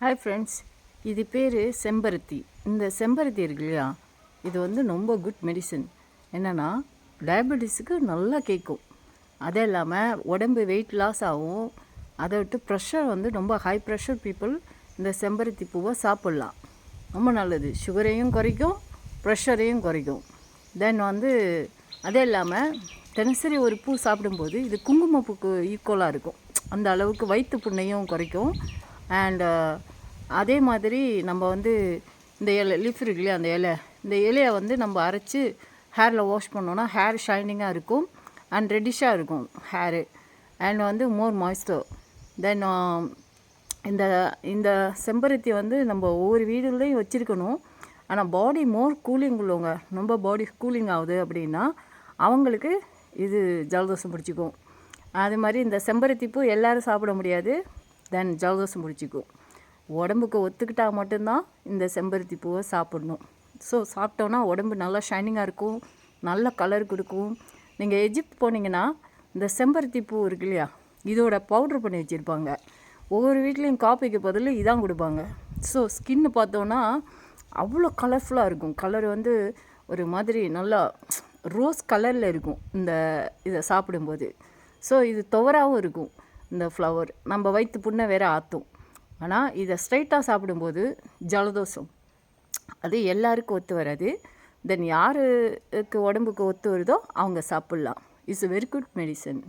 Hi friends, இது பேர் செம்பருத்தி. இந்த செம்பருத்தி இருக்கு இல்லையா, இது வந்து ரொம்ப குட் மெடிசன். என்னென்னா டயபெட்டிஸுக்கு நல்லா கேட்கும். அதே இல்லாமல் உடம்பு வெயிட் லாஸ் ஆகும். அதை விட்டு ப்ரெஷர் வந்து ரொம்ப ஹை ப்ரெஷர் பீப்புள் இந்த செம்பருத்தி பூவை சாப்பிட்லாம். ரொம்ப நல்லது. சுகரையும் குறைக்கும், ப்ரெஷரையும் குறைக்கும். தென் வந்து அதே இல்லாமல் தினசரி ஒரு பூ சாப்பிடும்போது இது குங்குமப்பூக்கு ஈக்குவலாக இருக்கும். அந்த அளவுக்கு வயிற்று புண்ணையும் குறைக்கும். அண்டு அதே மாதிரி நம்ம வந்து இந்த இலை லீஃப் இருக்கு இல்லையா, அந்த இந்த இலையை வந்து நம்ம அரைச்சி ஹேரில் வாஷ் பண்ணோன்னா ஹேர் ஷைனிங்காக இருக்கும் அண்ட் ரெட்டிஷாக இருக்கும் ஹேரு. அண்ட் வந்து மோர் மாய்ஸ்டர். தென் இந்த இந்த செம்பருத்தி வந்து நம்ம ஒவ்வொரு வீடுகளையும் வச்சுருக்கணும். ஆனால் பாடி மோர் கூலிங் உள்ளவங்க, ரொம்ப பாடி கூலிங் ஆகுது அப்படின்னா அவங்களுக்கு இது ஜலதோஷம் பிடிச்சிக்கும். அது மாதிரி இந்த செம்பருத்தி பூ எல்லோரும் சாப்பிட முடியாது. தென் ஜலதோஷம் பிடிச்சிக்கும். உடம்புக்கு ஒத்துக்கிட்டால் மட்டும்தான் இந்த செம்பருத்தி பூவை சாப்பிடணும். ஸோ சாப்பிட்டோன்னா உடம்பு நல்லா ஷைனிங்காக இருக்கும், நல்ல கலர் கொடுக்கும். நீங்கள் எஜிப்ட் போனீங்கன்னா இந்த செம்பருத்தி பூ இருக்கு இல்லையா, இதோட பவுட்ரு பண்ணி வச்சுருப்பாங்க. ஒவ்வொரு வீட்லேயும் காப்பிக்கு பதில் இதான் கொடுப்பாங்க. ஸோ ஸ்கின்னு பார்த்தோன்னா அவ்வளோ கலர்ஃபுல்லாக இருக்கும். கலர் வந்து ஒரு மாதிரி நல்லா ரோஸ் கலரில் இருக்கும் இதை சாப்பிடும்போது. ஸோ இது துவராகவும் இருக்கும். இந்த ஃப்ளவர் நம்ம வயிற்று புண்ணை வேற ஆற்றும். ஆனால் இதை ஸ்ட்ரைட்டாக சாப்பிடும்போது ஜலதோஷம் அது எல்லாருக்கும் ஒத்து வராது. தென் யாருக்கு உடம்புக்கு ஒத்து வருதோ அவங்க சாப்பிட்லாம். It's very good medicine.